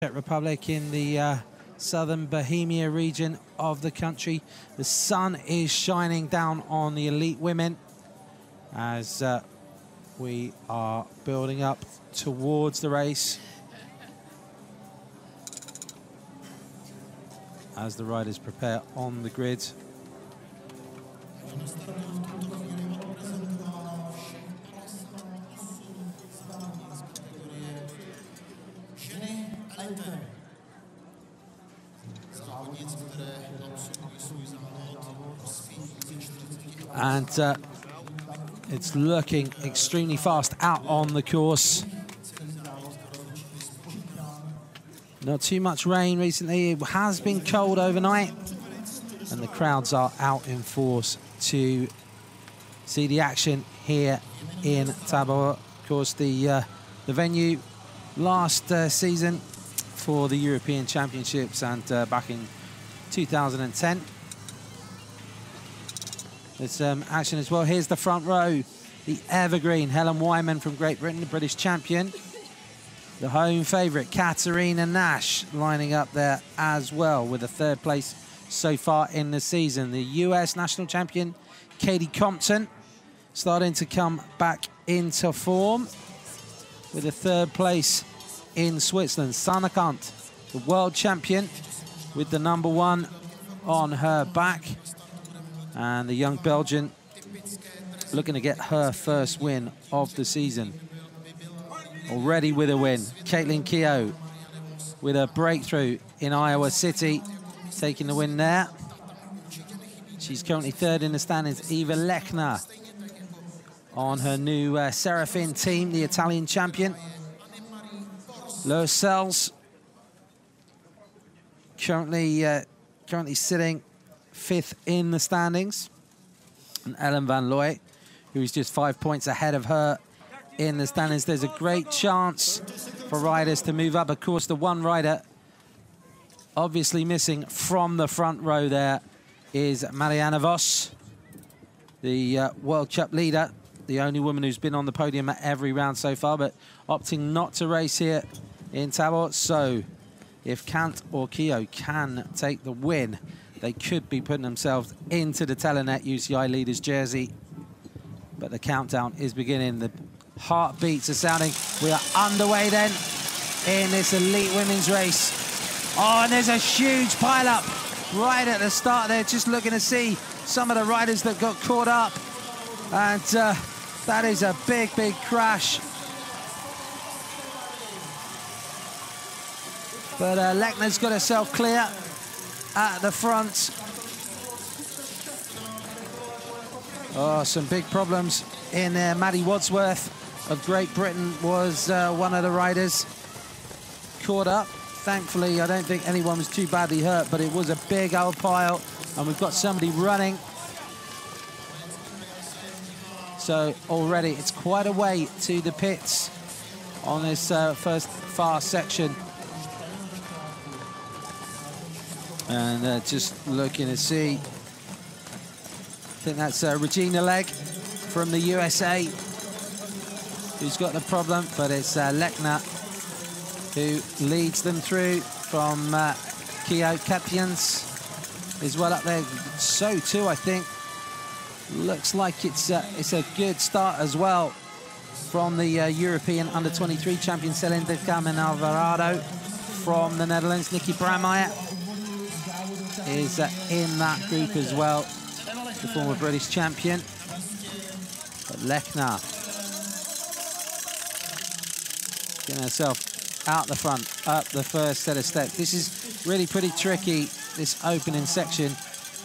Czech Republic in the southern Bohemia region of the country. The sun is shining down on the elite women as we are building up towards the race. As the riders prepare on the grid. And it's looking extremely fast out on the course. Not too much rain recently. It has been cold overnight. And the crowds are out in force to see the action here in Tabor. Of course, the venue last season for the European Championships and back in 2010. There's some action as well. Here's the front row. The evergreen Helen Wyman from Great Britain, the British champion. The home favourite, Katerina Nash, lining up there as well with a third place so far in the season. The US national champion, Katie Compton, starting to come back into form with a third place in Switzerland. Sanne Kant, the world champion, with the #1 on her back. And the young Belgian looking to get her first win of the season. Already with a win. Caitlin Keogh with a breakthrough in Iowa City, taking the win there. She's currently third in the standings. Eva Lechner on her new Serafin team, the Italian champion. Lois Sells currently sitting 5th in the standings. And Ellen Van Looy, who's just 5 points ahead of her in the standings. There's a great chance for riders to move up. Of course, the one rider obviously missing from the front row there is Mariana Voss, the World Cup leader, the only woman who's been on the podium at every round so far, but opting not to race here in Tabor. So if Kant or Keogh can take the win, they could be putting themselves into the Telenet UCI leaders jersey. But the countdown is beginning. The heartbeats are sounding. We are underway then in this elite women's race. Oh, and there's a huge pile-up right at the start there. Just looking to see some of the riders that got caught up. And that is a big, big crash. But Lechner's got herself clear at the front. Oh, some big problems in there. Maddie Wadsworth of Great Britain was one of the riders caught up. Thankfully, I don't think anyone was too badly hurt, but it was a big old pile, and we've got somebody running. So already it's quite a way to the pits on this first fast section. And just looking to see, I think that's Regina Legg from the USA who's got the problem, but it's Lechner who leads them through from Keogh. Kepians is well up there. So too, I think. Looks like it's a good start as well from the European under-23 champion Celine de Carmen Alvarado from the Netherlands. Nikki Brandmeijer is in that group as well, the former British champion. But Lechner getting herself out the front, up the first set of steps. This is really pretty tricky, this opening section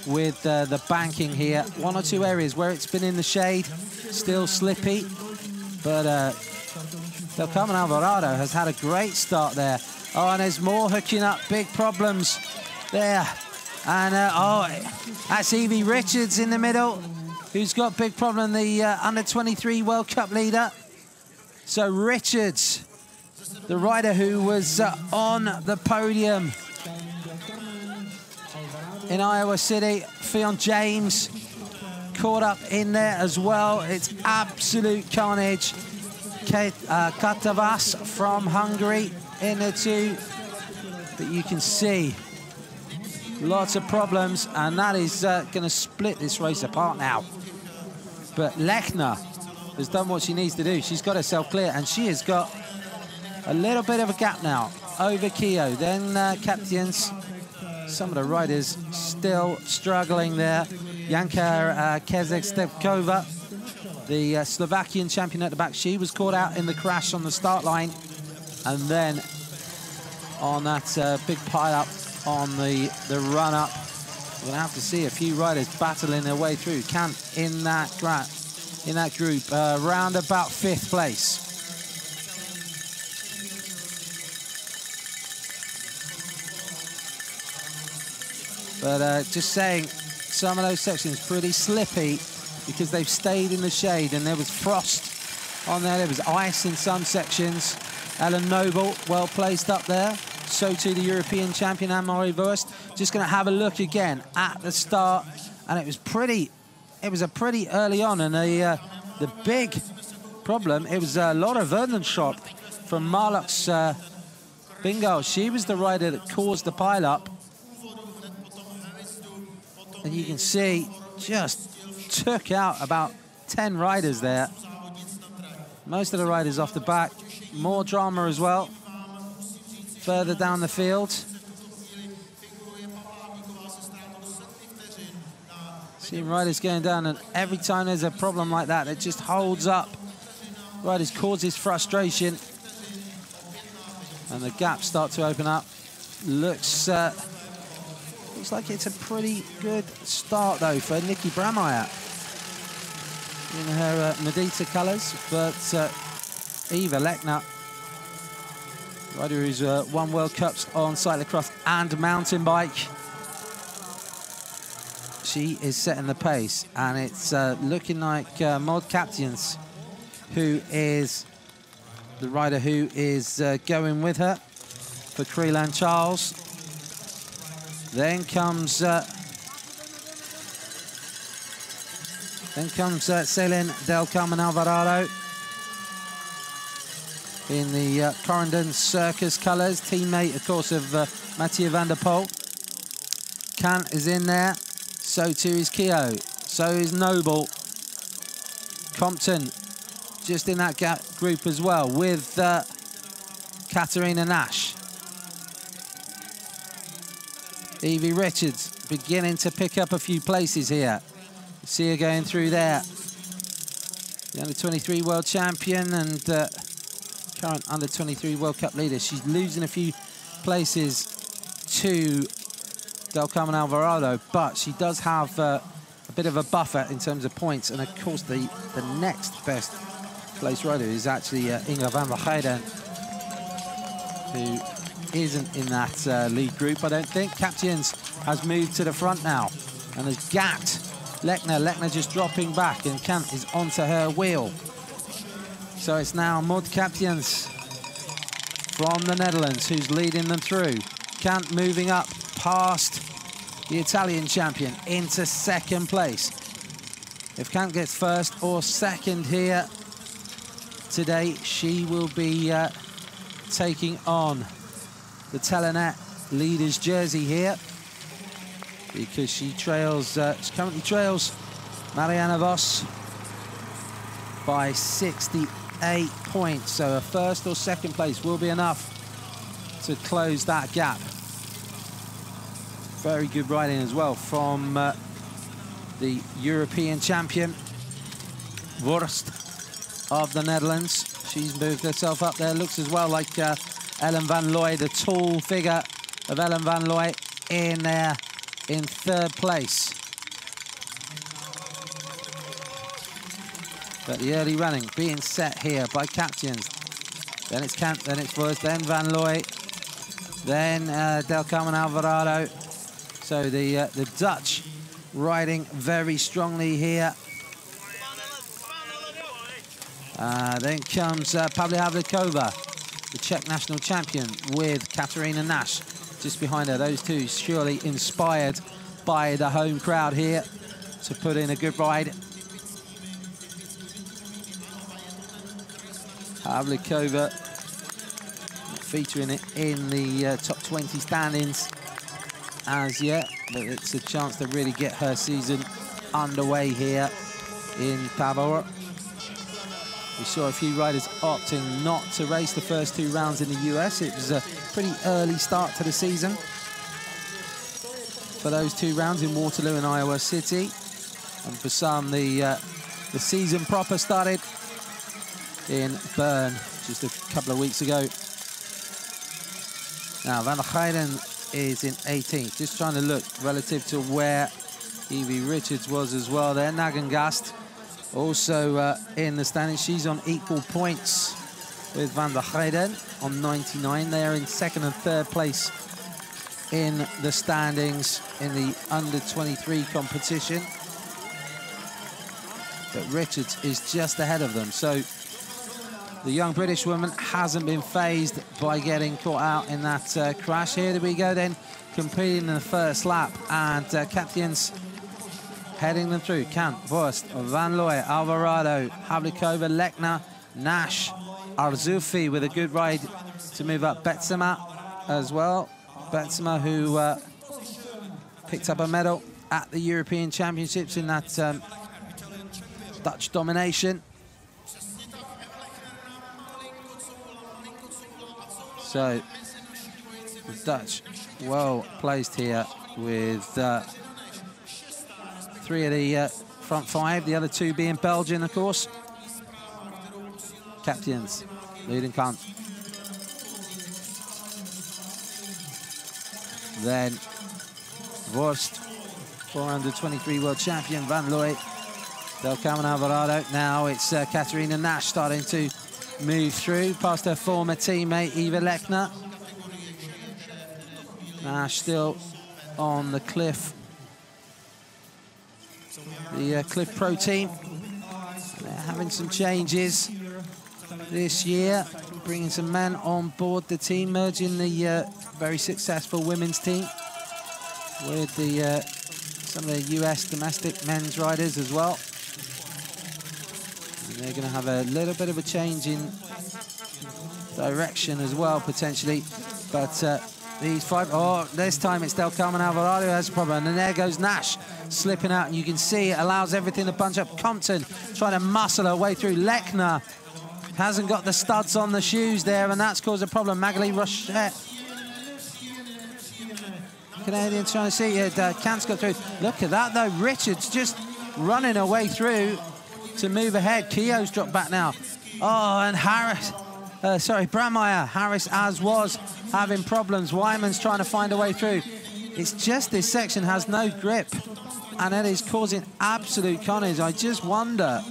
with the banking here. One or two areas where it's been in the shade, still slippy, but Del Carmen Alvarado has had a great start there. Oh, and there's more hooking up, big problems there. And, oh, that's Evie Richards in the middle, who's got big problem, the under-23 World Cup leader. So Richards, the rider who was on the podium in Iowa City, Fionn James, caught up in there as well. It's absolute carnage. Katerina Nash from Hungary in the two But you can see lots of problems, and that is going to split this race apart now. But Lechner has done what she needs to do. She's got herself clear, and she has got a little bit of a gap now over Kio. Then captains, some of the riders still struggling there. Janka Kezek-Stepkova, the Slovakian champion at the back, she was caught out in the crash on the start line. And then on that big pile-up on the run-up, we're going to have to see a few riders battling their way through. Kant in that group, around about 5th place. But just saying, some of those sections pretty slippy because they've stayed in the shade, and there was frost on there. There was ice in some sections. Ellen Noble, well placed up there. So too the European champion, Mariana Voss. Just going to have a look again at the start, and it was a pretty early on, and the big problem, it was Laura Verdenschot from Marlux Bingo. She was the rider that caused the pile-up. And you can see, just took out about 10 riders there. Most of the riders off the back. More drama as well, further down the field. Seeing riders going down, and every time there's a problem like that, it just holds up. Riders causes frustration. And the gaps start to open up. Looks like it's a pretty good start, though, for Nikki Brameyer in her Medita colours. But Eva Lechner, rider who's won World Cups on cyclocross and mountain bike, she is setting the pace, and it's looking like Maud Captains, who is the rider who is going with her for Creelan Charles. Then comes Celine Del Carmen Alvarado in the Corendon Circus colours, teammate, of course, of Mathieu van der Poel. Kant is in there, so too is Kio, so is Noble. Compton just in that group as well, with Katerina Nash. Evie Richards beginning to pick up a few places here. See her going through there. The under-23 world champion and current under-23 World Cup leader. She's losing a few places to Del Carmen Alvarado, but she does have a bit of a buffer in terms of points. And of course, the next best place rider is actually Inga van der Heijden, who isn't in that lead group, I don't think. Captains has moved to the front now and has gapped Lechner. Lechner just dropping back, and Kant is onto her wheel. So it's now Maud Captains from the Netherlands who's leading them through. Kant moving up past the Italian champion into 2nd place. If Kant gets 1st or 2nd here today, she will be taking on the Telenet leader's jersey here, because she currently trails Mariana Voss by 68 points. So a 1st or 2nd place will be enough to close that gap. Very good riding as well from the European champion, Wurst of the Netherlands. She's moved herself up there. Looks as well like Ellen van Looy, the tall figure of Ellen van Looy in there in 3rd place. But the early running being set here by Captains. Then it's Kant, then it's Voss, then Van Looy, then Del Carmen Alvarado. So the Dutch riding very strongly here. Then comes Pavla Havlikova, the Czech national champion, with Katerina Nash just behind her. Those two surely inspired by the home crowd here to put in a good ride. Havlikova featuring it in the top 20 standings as yet, but it's a chance to really get her season underway here in Tabor. We saw a few riders opting not to race the first 2 rounds in the US. It was a pretty early start to the season for those 2 rounds in Waterloo and Iowa City. And for some, the season proper started in Bern just a couple of weeks ago. Now, Van der Heijden is in 18th. Just trying to look relative to where Evie Richards was as well there. Nagengast also in the standings. She's on equal points with Van der Heijden on 99. They're in 2nd and 3rd place in the standings in the under-23 competition. But Richards is just ahead of them. So the young British woman hasn't been phased by getting caught out in that crash. Here we go then, competing in the first lap, and captains heading them through. Kant, Voss, Van Looy, Alvarado, Havlikova, Lechner, Nash, Arzufi with a good ride to move up. Betsema as well. Betsema, who picked up a medal at the European Championships in that Dutch domination. So the Dutch well placed here with 3 of the front 5, the other 2 being Belgian, of course. Captains leading Kant. Then Vorst, 423 world champion, Van Looy, Del Carmen Alvarado. Now it's Katerina Nash starting to move through past her former teammate Eva Lechner. Nash still on the Cliff. The Cliff Pro team. They're having some changes this year, bringing some men on board the team, merging the very successful women's team with the some of the US domestic men's riders as well. And they're going to have a little bit of a change in direction as well, potentially. But these 5, oh, this time it's Del Carmen Alvarado who has a problem. And there goes Nash slipping out, and you can see it allows everything to bunch up. Compton trying to muscle her way through. Lechner hasn't got the studs on the shoes there, and that's caused a problem. Magali Rochette, Canadian, trying to see it. Kant's got through. Look at that, though. Richards just running her way through to move ahead. Keogh's dropped back now. Oh, and Harris, Brandmeier. Harris, as was, having problems. Wyman's trying to find a way through. It's just this section has no grip, and it is causing absolute carnage. I just wonder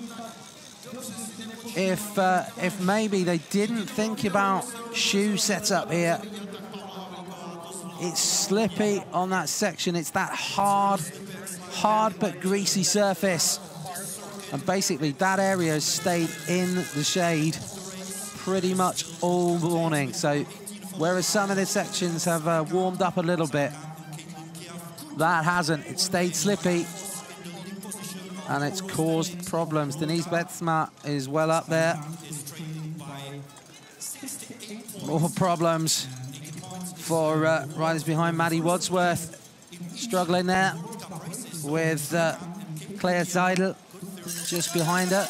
if maybe they didn't think about shoe setup here. It's slippy on that section. It's that hard but greasy surface. And basically that area has stayed in the shade pretty much all morning. So whereas some of the sections have warmed up a little bit, that hasn't. It stayed slippy, and it's caused problems. Denise Betsma is well up there. More problems for riders behind. Maddie Wadsworth struggling there with Claire Seidel just behind her.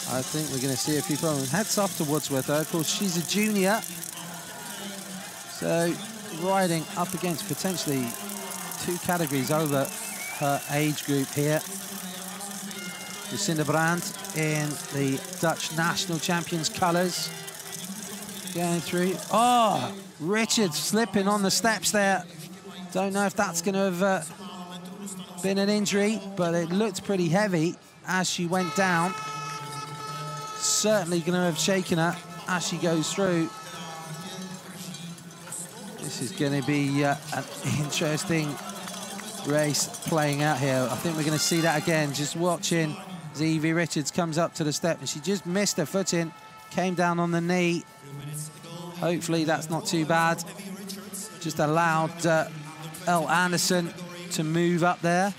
I think we're going to see a few problems. Hats off to Wadsworth, though. Of course, she's a junior. So riding up against potentially 2 categories over her age group here. Lucinda Brandt in the Dutch national champions colours. Going through. Oh, Richards slipping on the steps there. Don't know if that's going to have been an injury, but it looked pretty heavy as she went down. Certainly going to have shaken her as she goes through. This is going to be an interesting race playing out here. I think we're going to see that again. Just watching as Evie Richards comes up to the step, and she just missed her footing, came down on the knee. Hopefully that's not too bad. Just allowed Elle Anderson to move up there.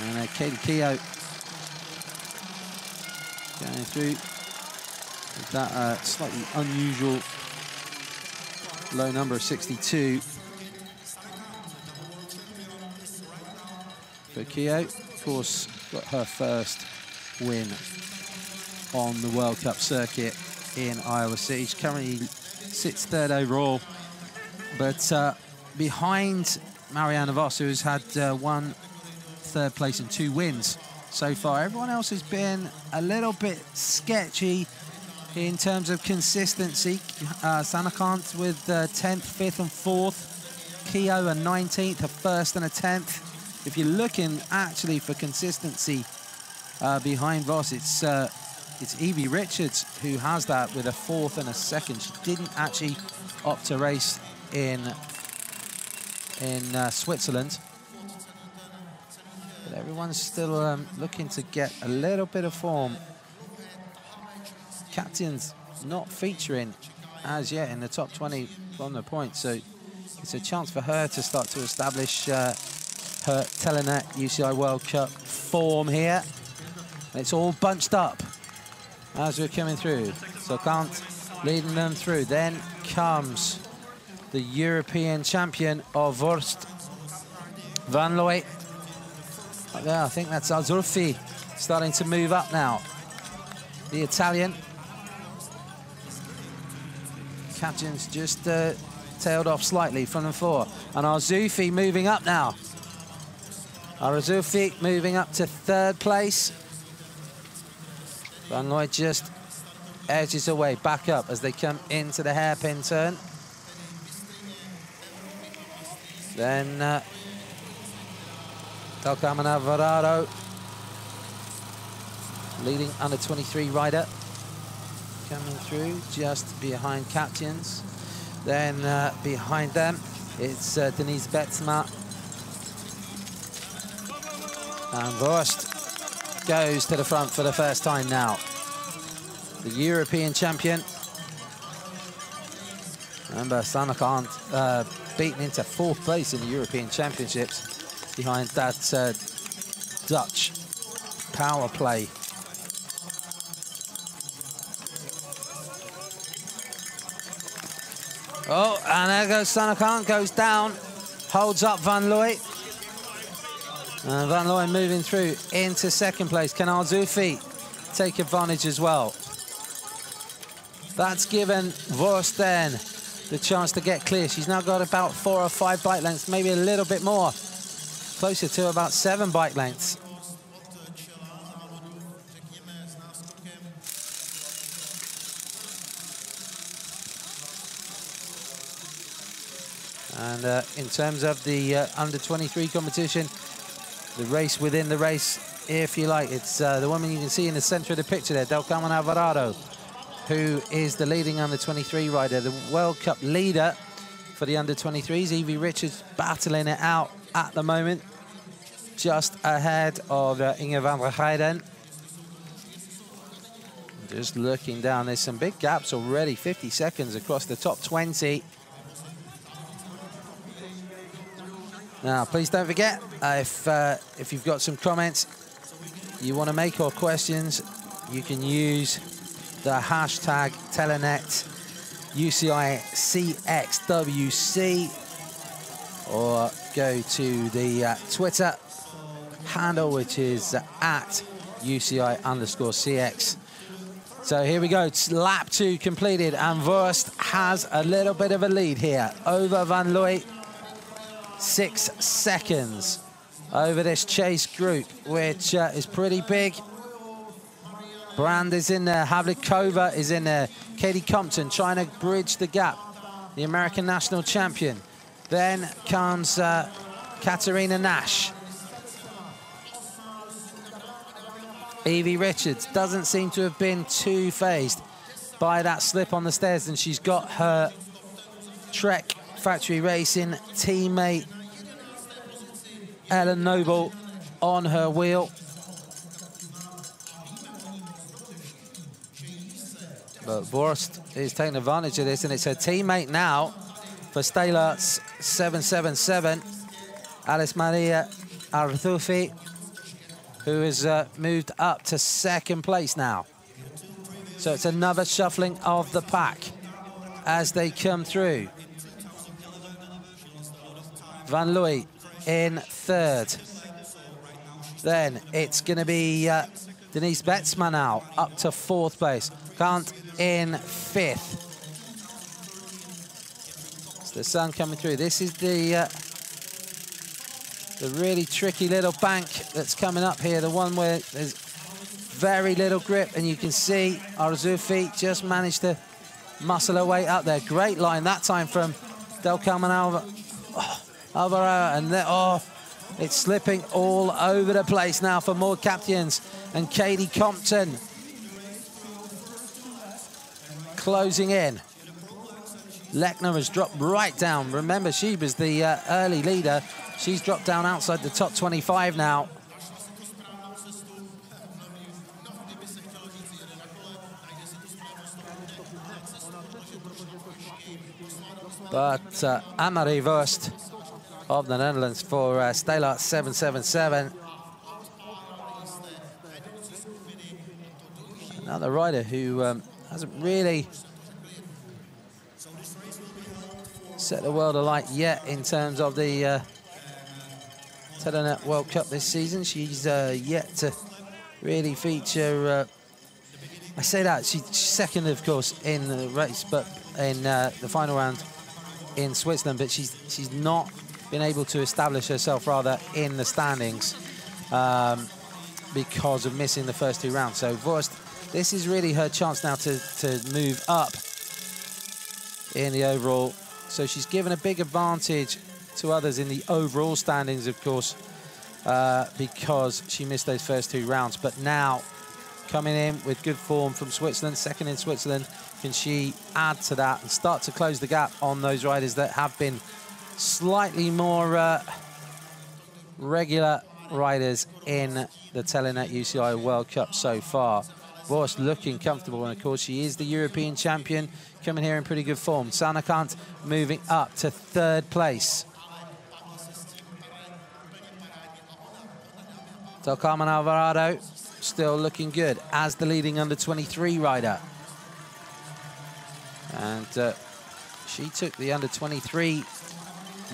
And Katie Keogh going through with that slightly unusual low number of 62 for Keogh. Of course, got her first win on the World Cup circuit in Iowa City. She currently sits third overall, but behind Mariana Voss, who's had one third place and 2 wins so far. Everyone else has been a little bit sketchy in terms of consistency. Sanakant with 10th, 5th and 4th. Keogh a 19th, a 1st and a 10th. If you're looking actually for consistency behind Voss, it's Evie Richards who has that with a 4th and a 2nd. She didn't actually opt to race in Switzerland. But everyone's still looking to get a little bit of form. Captain's not featuring as yet in the top 20 from the points, so it's a chance for her to start to establish her Telenet UCI World Cup form here. And it's all bunched up as we're coming through. So Kant leading them through. Then comes the European champion of Wurst, Van Looy. Yeah, I think that's Azzurfi starting to move up now. The Italian. Captain's just tailed off slightly from the 4. And Azzurfi moving up now. Azzurfi moving up to 3rd place. Van Looy just edges away, back up as they come into the hairpin turn. Then Talcaman Alvarado, leading under 23 rider, coming through just behind Captains. Then behind them, it's Denise Betsma. And Wurst goes to the front for the first time now. The European champion. Remember, Sanakant beaten into 4th place in the European Championships behind that Dutch power play. Oh, and there goes Sanakant, goes down, holds up Van Looy. And Van Looy moving through into 2nd place. Can Azzurfi take advantage as well? That's given Wurst then the chance to get clear. She's now got about 4 or 5 bike lengths, maybe a little bit more. Closer to about 7 bike lengths. And in terms of the under-23 competition, the race within the race, if you like, it's the woman you can see in the center of the picture there, Del Carmen Alvarado, who is the leading under-23 rider, the World Cup leader for the under-23s. Evie Richards battling it out at the moment, just ahead of Inge van der Heijden. Just looking down, there's some big gaps already, 50 seconds across the top 20. Now, please don't forget, if you've got some comments you want to make or questions, you can use the hashtag Telenet UCI CXWC, or go to the Twitter handle, which is at UCI_CX. So here we go, it's lap 2 completed, and Wurst has a little bit of a lead here over Van Looy. 6 seconds over this chase group, which is pretty big. Brand is in there, Havlikova is in there, Katie Compton trying to bridge the gap, the American national champion. Then comes Katerina Nash. Evie Richards doesn't seem to have been too fazed by that slip on the stairs, and she's got her Trek Factory Racing teammate Ellen Noble on her wheel. But Wurst is taking advantage of this, and it's her teammate now for Steyler's 777, Alice Maria Arzuffi. who has moved up to second place now. So it's another shuffling of the pack as they come through. Van Looy in third. Then it's going to be Denise Betsma now up to fourth place. Kant in fifth. It's the sun coming through. This is the really tricky little bank that's coming up here, the one where there's very little grip, and you can see Arzoufi just managed to muscle her way up there. Great line that time from Del Carmen Alvarado, and it's slipping all over the place now for Maud Captians and Katie Compton closing in. Lechner has dropped right down. Remember, she was the early leader. She's dropped down outside the top 25 now. But Anne-Marie Voss of the Netherlands for Steylaert 777. Another rider who hasn't really set the world alight yet in terms of the Telenet World Cup this season. She's yet to really feature. I say that she's second, of course, in the race, but in the final round in Switzerland. But she's not been able to establish herself rather in the standings because of missing the first two rounds. So Voss, this is really her chance now to move up in the overall. So she's given a big advantage to others in the overall standings, of course, because she missed those first two rounds. But now, coming in with good form from Switzerland, second in Switzerland, can she add to that and start to close the gap on those riders that have been slightly more regular riders in the Telenet UCI World Cup so far? Voss looking comfortable, and of course she is the European champion, coming here in pretty good form. Sanne Cant moving up to third place. Del Carmen Alvarado still looking good as the leading under-23 rider. And she took the under-23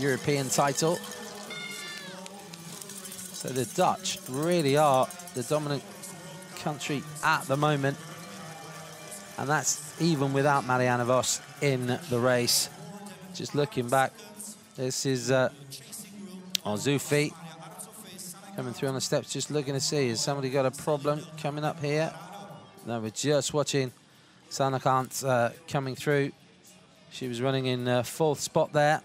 European title. So the Dutch really are the dominant country at the moment, and that's even without Mariana Voss in the race. Just looking back, this is Arzoufi coming through on the steps, just looking to see, has somebody got a problem coming up here? No, we're just watching Sanne Cant coming through. She was running in fourth spot there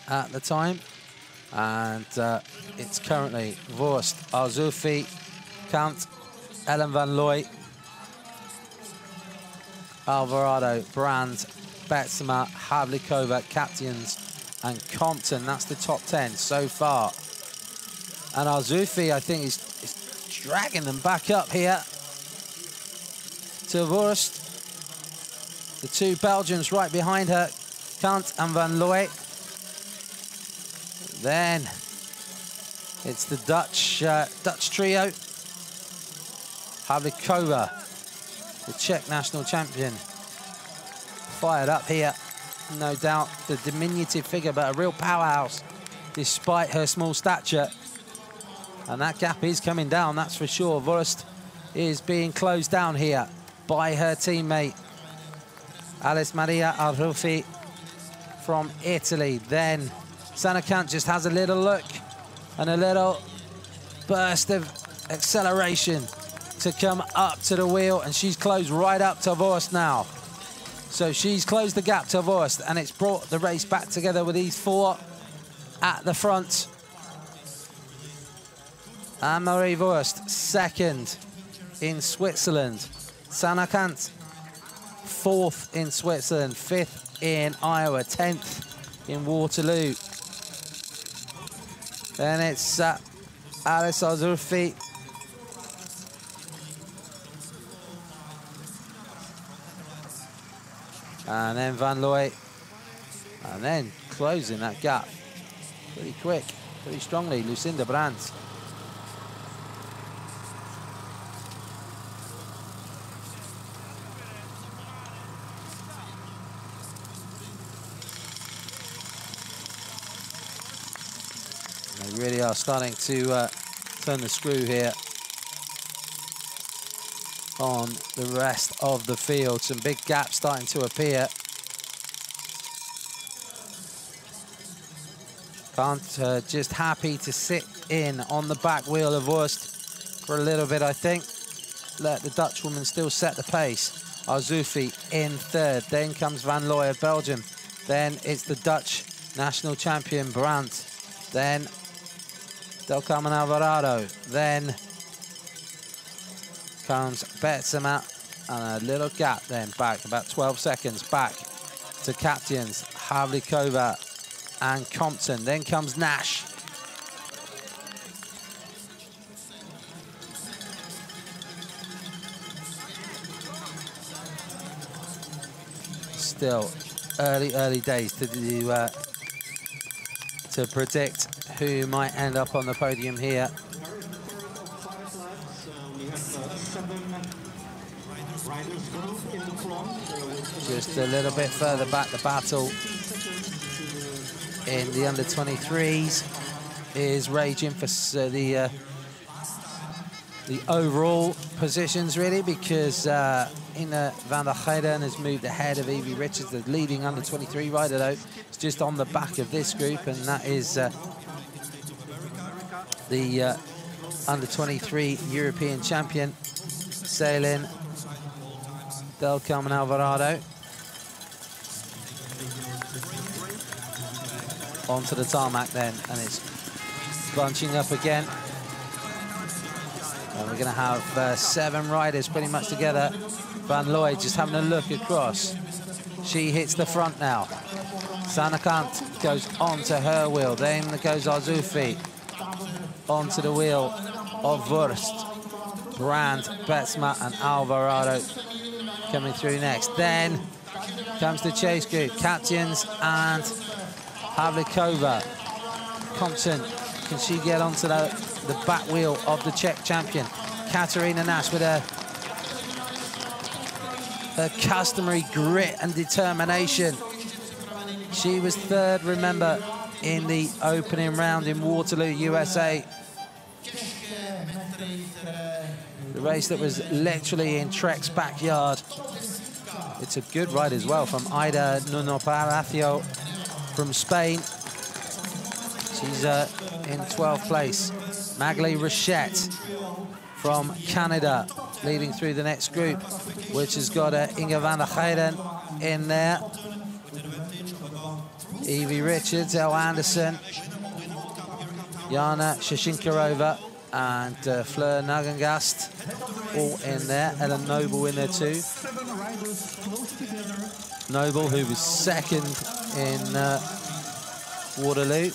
at the time, and it's currently Voss, Arzoufi, Cant, Ellen van Looy, Alvarado, Brand, Betsma, Havlikova, Captians, and Compton. That's the top 10 so far. And Arzoufi, I think, is dragging them back up here to Voss. The two Belgians right behind her, Cant and van Looy. Then it's the Dutch trio. Havlikova, the Czech national champion, fired up here. No doubt the diminutive figure, but a real powerhouse despite her small stature. And that gap is coming down, that's for sure. Voss is being closed down here by her teammate, Alice Maria Arzoufi from Italy. Then Sanne Cant just has a little look and a little burst of acceleration to come up to the wheel, and she's closed right up to Voss now. So she's closed the gap to Voss, and it's brought the race back together with these four at the front. Anne-Marie Voss, second in Switzerland. Sanne Cant, fourth in Switzerland, fifth in Iowa, 10th in Waterloo. Then it's Alice Arzoufi. And then Van Looy. And then closing that gap pretty quick, pretty strongly, Lucinda Brandt. really are starting to turn the screw here on the rest of the field. Some big gaps starting to appear. Just happy to sit in on the back wheel of Voss for a little bit, I think. Let the Dutch woman still set the pace. Arzoufi in third. Then comes Van Looy of Belgium. Then it's the Dutch national champion Brandt. Then Del Carmen Alvarado. Then comes Betsema, and a little gap then back, about 12 seconds back to captains Havlikova and Compton. Then comes Nash. Still early days to do to predict who might end up on the podium here. Just a little bit further back, the battle in the under-23s is raging for the overall positions, really, because Ina van der Heijden has moved ahead of Evie Richards, the leading under-23 rider, though. It's just on the back of this group, and that is the under-23 European champion, sailing Del Carmen Alvarado. Onto the tarmac then, and it's bunching up again. And we're going to have 7 riders pretty much together. Van Looy just having a look across. She hits the front now. Sanakant goes onto her wheel. Then goes Arzoufi onto the wheel of Wurst. Brandt, Betsema and Alvarado coming through next. Then comes the chase group. Captains and Havlikova. Compton, can she get onto the back wheel of the Czech champion? Katerina Nash with her customary grit and determination. She was third, remember, in the opening round in Waterloo, USA. The race that was literally in Trek's backyard. It's a good ride as well from Ida Nuno Palacio from Spain. She's in 12th place. Magali Rochette from Canada leading through the next group, which has got Inge van der Heijden in there. Evie Richards, Elle Anderson, Jana Shashinkarova and Fleur Nagengast all in there. Ellen Noble in there too. Noble, who was second in Waterloo.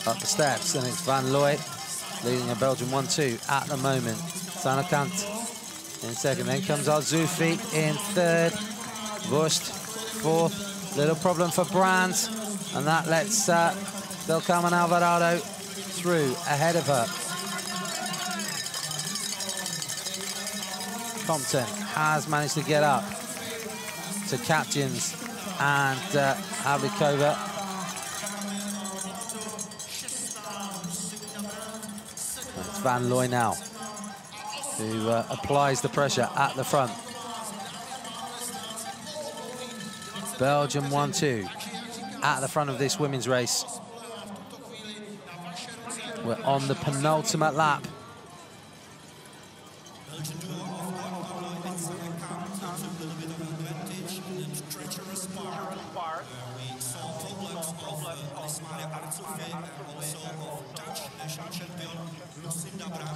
Up the steps, and it's Van Looy leading a Belgian 1-2 at the moment. Sanakant in second, then comes Arzoufi in third. Wurst fourth. Little problem for Brandt, and that lets Del Carmen Alvarado through ahead of her. Compton has managed to get up to captains and Havlikova. It's Van Looy now, who applies the pressure at the front. Belgium 1-2 at the front of this women's race. We're on the penultimate lap.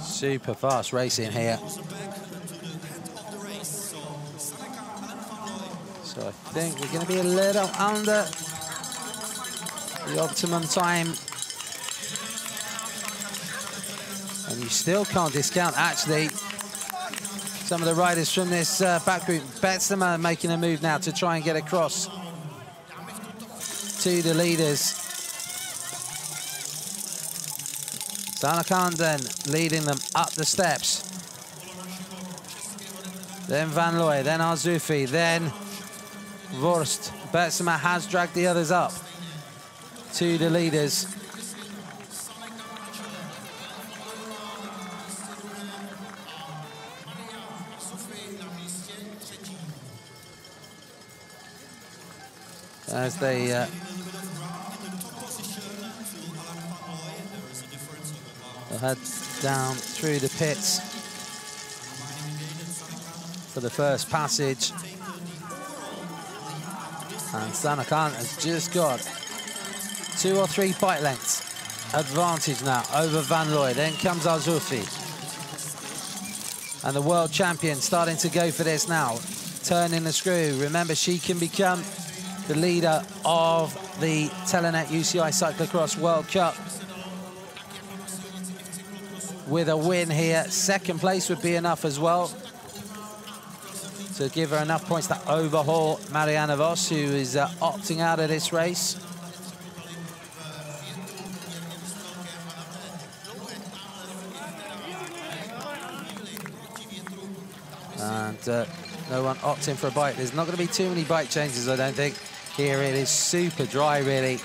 Super fast racing here. So I think we're going to be a little under the optimum time. And you still can't discount, actually, some of the riders from this back group. Betsema making a move now to try and get across to the leaders. Sanakanden leading them up the steps. Then Van Looy, then Arzoufi, then Wurst, Betsema has dragged the others up to the leaders. As they head down through the pits for the first passage. And Sanakan has just got 2 or 3 bike lengths advantage now over Van Looy. Then comes Al-Zoufi. And the world champion starting to go for this now. Turning the screw. Remember, she can become the leader of the Telenet UCI Cyclocross World Cup with a win here. Second place would be enough as well to give her enough points to overhaul Mariana Voss, who is opting out of this race. And no one opting for a bike. There's not going to be too many bike changes, I don't think. Here it is super dry, really.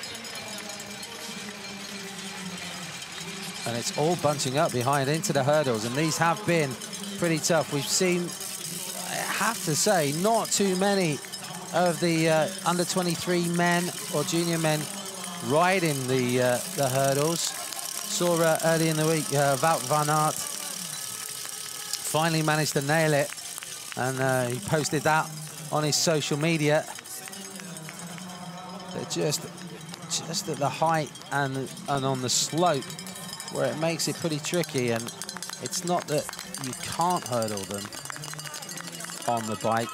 And it's all bunching up behind into the hurdles, and these have been pretty tough. We've seen, I have to say, not too many of the under-23 men or junior men riding the hurdles. Saw early in the week, Wout van Aert finally managed to nail it, and he posted that on his social media. They're just at the height and on the slope where it makes it pretty tricky, and it's not that you can't hurdle them on the bike,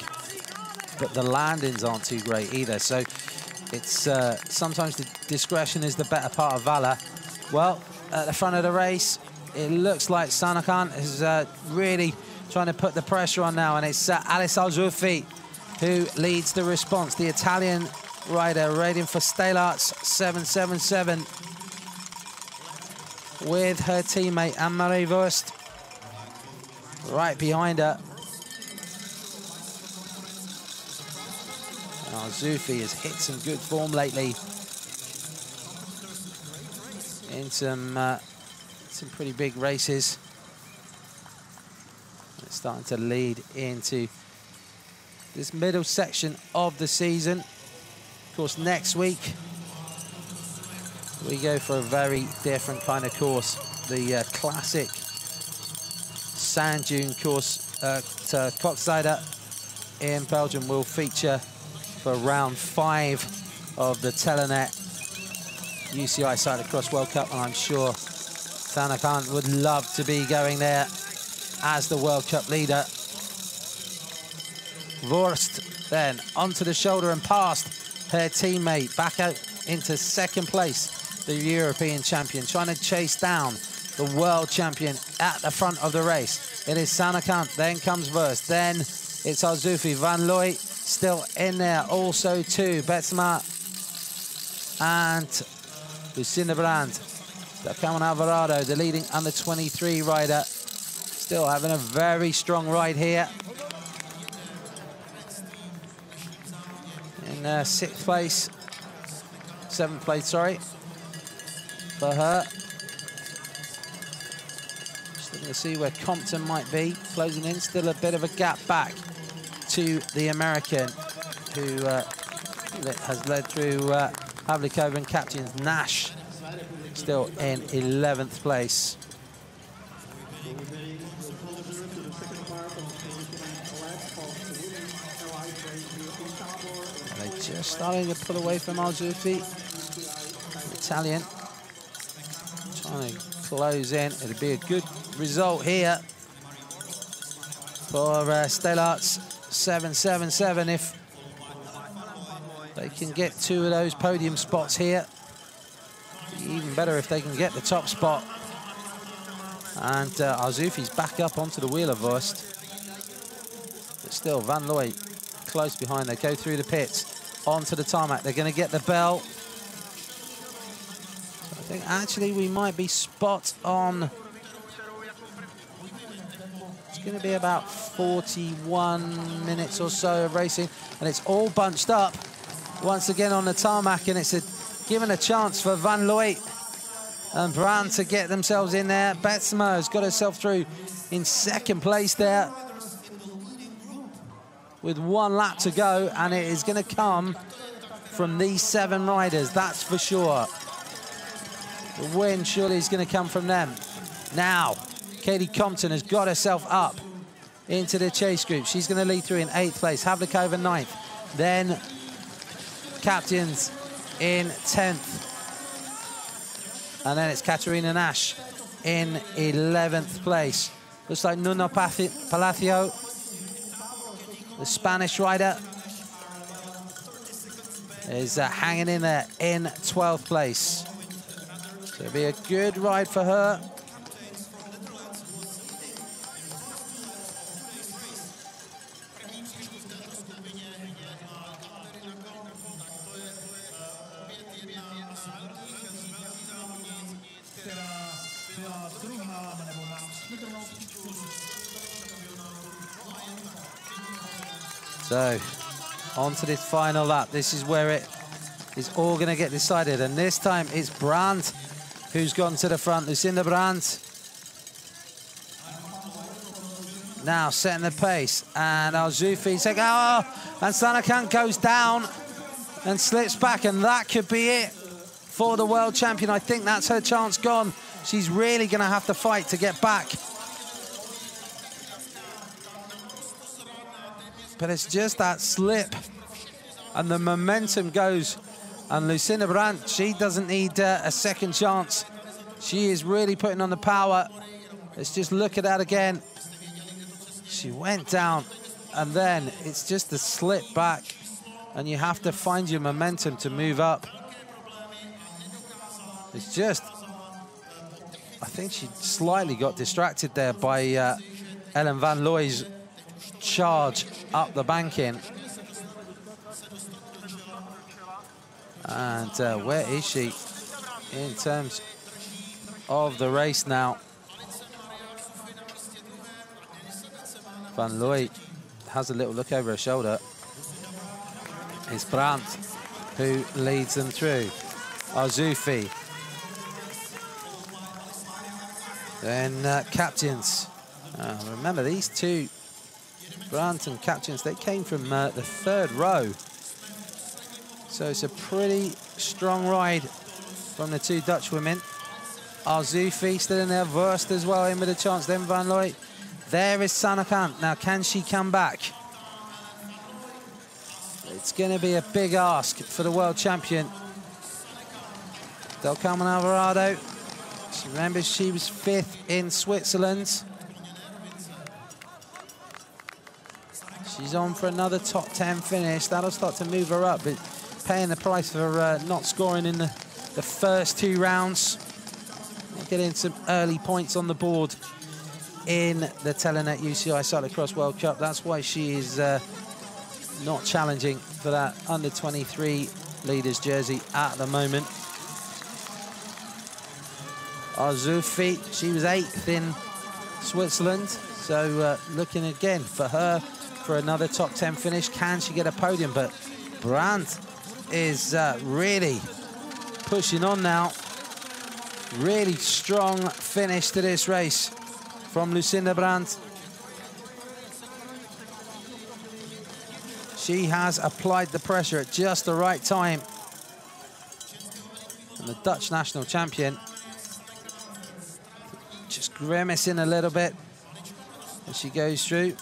but the landings aren't too great either. So it's sometimes the discretion is the better part of valor. Well, at the front of the race, it looks like Sanakan is really trying to put the pressure on now, and it's Alice Al-Zoufi who leads the response. The Italian rider riding for Stelarts 777 with her teammate Anne-Marie Wurst right behind her. Al-Zoufi has hit some good form lately in some pretty big races. It's starting to lead into this middle section of the season. Of course, next week we go for a very different kind of course. The classic sand dune course at Koksijde in Belgium will feature for round 5 of the Telenet UCI Cyclocross World Cup, and I'm sure Sanakan would love to be going there as the World Cup leader. Wurst then onto the shoulder and past her teammate, back out into second place, the European champion, trying to chase down the world champion at the front of the race. It is Sanakan, then comes Wurst, then it's Al-Zoufi. Van Looy still in there, also too. Betsema and Lucinda Brand. Cameron Alvarado, the leading under-23 rider, still having a very strong ride here. In 7th place, sorry, for her. Just looking to see where Compton might be, closing in. Still a bit of a gap back to the American, who has led through Havlikova and captains. Nash still in 11th place. They're just starting to pull away from Al-Zoufi. Italian trying to close in. It'll be a good result here for Stelarts 777 if they can get 2 of those podium spots here. Even better if they can get the top spot. And Al-Zoufi's back up onto the wheel of Wurst. But still, Van Looy close behind. They go through the pits, onto the tarmac. They're going to get the bell. So I think actually we might be spot on. It's going to be about 41 minutes or so of racing, and it's all bunched up once again on the tarmac, and it's given a chance for Van Looy and Brandt to get themselves in there. Betsma has got herself through in second place there with 1 lap to go, and it is going to come from these 7 riders, that's for sure. The win surely is going to come from them. Now, Katie Compton has got herself up into the chase group. She's going to lead through in 8th place, Havlikova 9th, then Captains in 10th. And then it's Katerina Nash in 11th place. Looks like Nuno Palacio, the Spanish rider, is hanging in there in 12th place. So it'll be a good ride for her. So, on to this final lap. This is where it is all going to get decided. And this time it's Brandt who's gone to the front. Lucinda Brandt now setting the pace. And Al-Zoufi saying, oh, and Sanakan goes down and slips back. And that could be it for the world champion. I think that's her chance gone. She's really going to have to fight to get back. But it's just that slip, and the momentum goes. And Lucinda Brandt, she doesn't need a second chance. She is really putting on the power. Let's just look at that again. She went down, and then it's just the slip back, and you have to find your momentum to move up. It's just, I think she slightly got distracted there by Ellen Van Looy's charge up the banking. And where is she in terms of the race now? Van Looy has a little look over her shoulder. It's Brandt who leads them through. Al-Zoufi. Then Captains. Remember, these two, Brandt and Captains, they came from the 3rd row. So it's a pretty strong ride from the 2 Dutch women. Al-Zoufi still in there, Voss as well, in with a chance. Then Van Looy. There is Sanakan. Now, can she come back? It's going to be a big ask for the world champion. Del Carmen Alvarado. Remember, she was 5th in Switzerland. She's on for another top 10 finish. That'll start to move her up, but paying the price for not scoring in the first 2 rounds. Getting some early points on the board in the Telenet UCI Cyclocross World Cup. That's why she is not challenging for that under-23 leaders jersey at the moment. Al-Zoufi, she was 8th in Switzerland, so looking again for her for another top 10 finish. Can she get a podium? But Brandt is really pushing on now. Really strong finish to this race from Lucinda Brandt. She has applied the pressure at just the right time. And the Dutch national champion just grimacing a little bit as she goes through.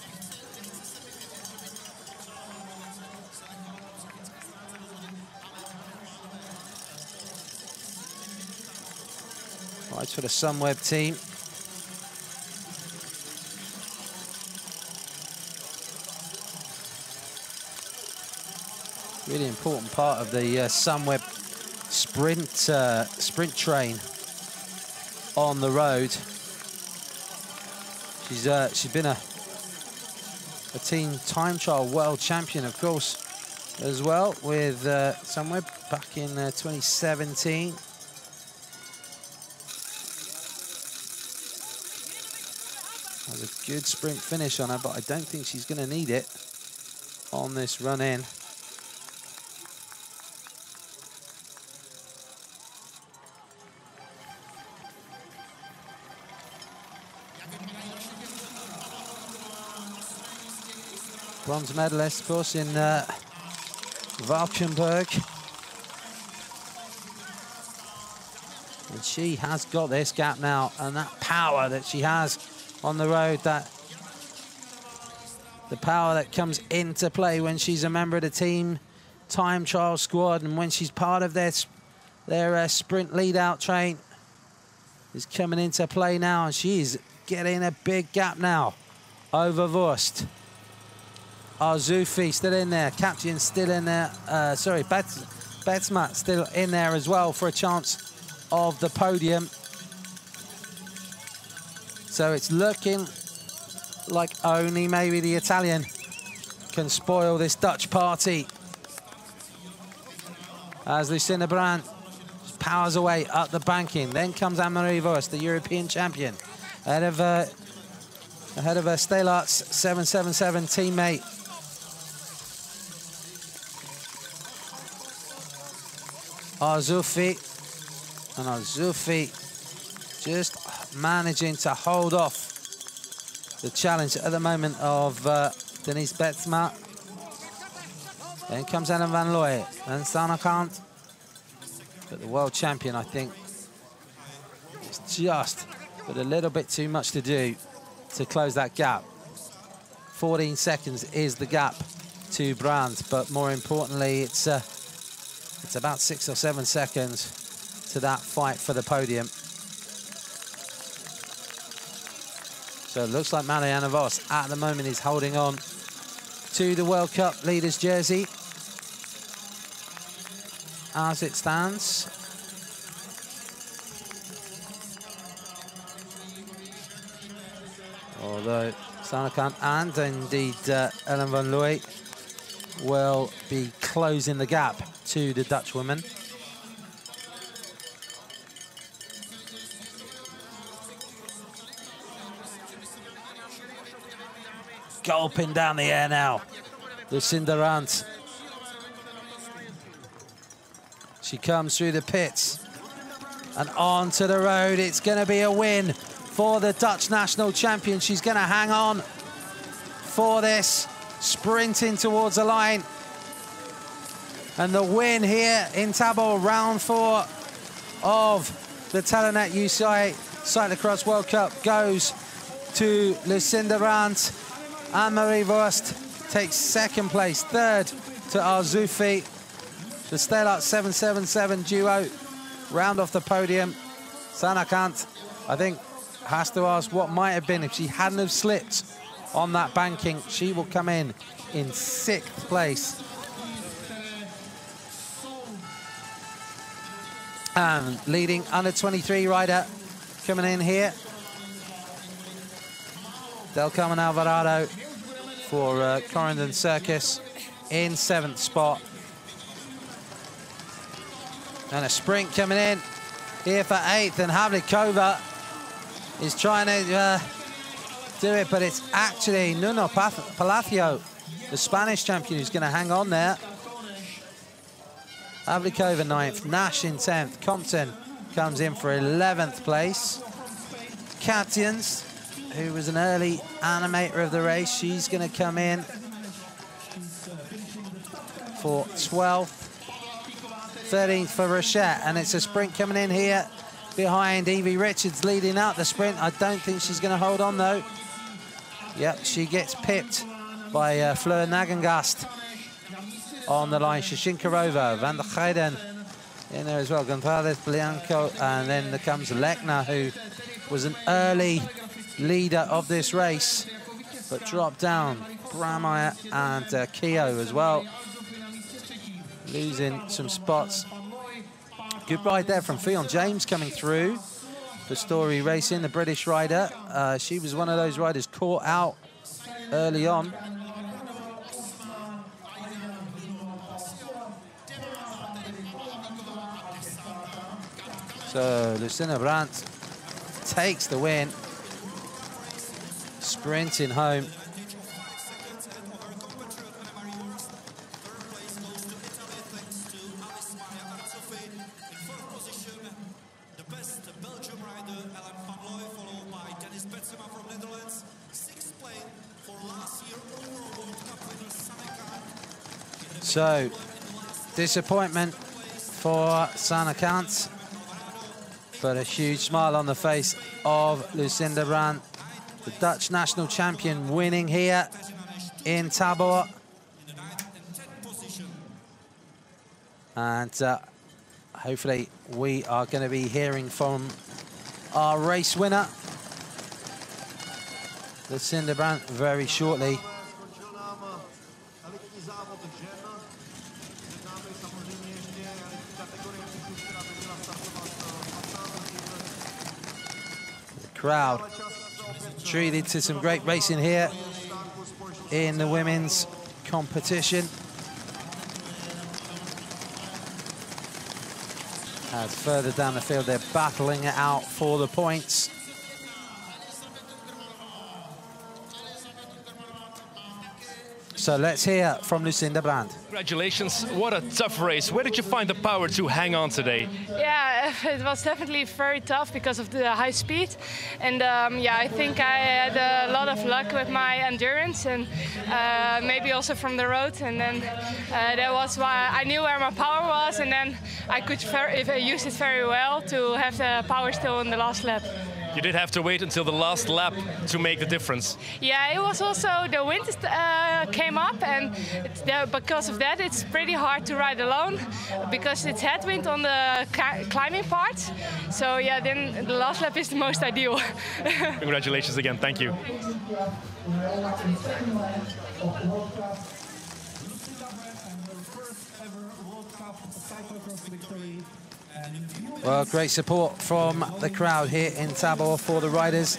Rides for the Sunweb team. Really important part of the Sunweb sprint train on the road. She's been a team time trial world champion, of course, as well, with Sunweb back in 2017. Has a good sprint finish on her, but I don't think she's going to need it on this run in. Bronze medalist, of course, in Valkenburg. And she has got this gap now, and that power that she has on the road, the power that comes into play when she's a member of the team time trial squad and when she's part of their sprint lead-out train is coming into play now, and she's getting a big gap now over Voss. Arzufi still in there, Kaptian still in there, sorry, Betsma still in there as well for a chance of the podium. So it's looking like only maybe the Italian can spoil this Dutch party. As Lucinda Brandt powers away up the banking. Then comes Anne-Marie Voss, the European champion, ahead of her Stelart's 777 teammate. Arzufi, and Arzufi just managing to hold off the challenge at the moment of Denise Betsma. Then comes Ellen van Looy and Sanakant. But the world champion, I think, is just got a little bit too much to do to close that gap. 14 seconds is the gap to Brandt, but more importantly, it's about 6 or 7 seconds to that fight for the podium. So it looks like Mariana Voss at the moment is holding on to the World Cup leaders jersey as it stands. Although Sanakant and indeed Ellen van Looy will be closing the gap to the Dutch woman. Gulping down the air now, Lucinda Brandt. She comes through the pits and onto the road. It's going to be a win for the Dutch national champion. She's going to hang on for this, sprinting towards the line. And the win here in Tabor, round 4 of the Telenet UCI Cyclocross World Cup goes to Lucinda Brandt. Anne-Marie Voss takes second place, third to Arzufi. The Stellart 777 duo round off the podium. Sanakant, I think, has to ask what might have been if she hadn't have slipped on that banking. She will come in 6th place. And leading under 23 rider coming in here, Del Carmen Alvarado for Corendon Circus in 7th spot. And a sprint coming in here for 8th, and Havlikova is trying to do it, but it's actually Nuno Palacio, the Spanish champion, who's going to hang on there. Havlikova 9th, Nash in 10th, Compton comes in for 11th place. Kaptians, who was an early animator of the race, she's going to come in for 12th. 13th for Rochette, and it's a sprint coming in here behind Evie Richards leading out the sprint. I don't think she's going to hold on though. Yep, she gets pipped by Fleur Nagengast on the line. Shashinkarova, Van der Heijden in there as well, Gonzalez Blanco, and then there comes Lechner, who was an early leader of this race, but dropped down. Brameyer and Keogh as well, losing some spots. Good ride there from Fionn James coming through for Story Racing, the British rider. She was one of those riders caught out early on. So Lucinda Brandt takes the win, sprinting home. So, disappointment for Sanne Cant, but a huge smile on the face of Lucinda Brandt, the Dutch national champion, winning here in Tabor. And hopefully we are going to be hearing from our race winner, Lucinda Brandt, very shortly. Crowd treated to some great racing here in the women's competition. As further down the field, they're battling it out for the points. So let's hear from Lucinda Brandt. Congratulations, what a tough race. Where did you find the power to hang on today? Yeah, it was definitely very tough because of the high speed. And yeah, I think I had a lot of luck with my endurance and maybe also from the road. And then that was why I knew where my power was, and then I could use it very well to have the power still in the last lap. You did have to wait until the last lap to make the difference. Yeah, it was also the wind came up, and because of that it's pretty hard to ride alone because it's headwind on the climbing part. So yeah, then the last lap is the most ideal. Congratulations again, thank you. Well, great support from the crowd here in Tabor for the riders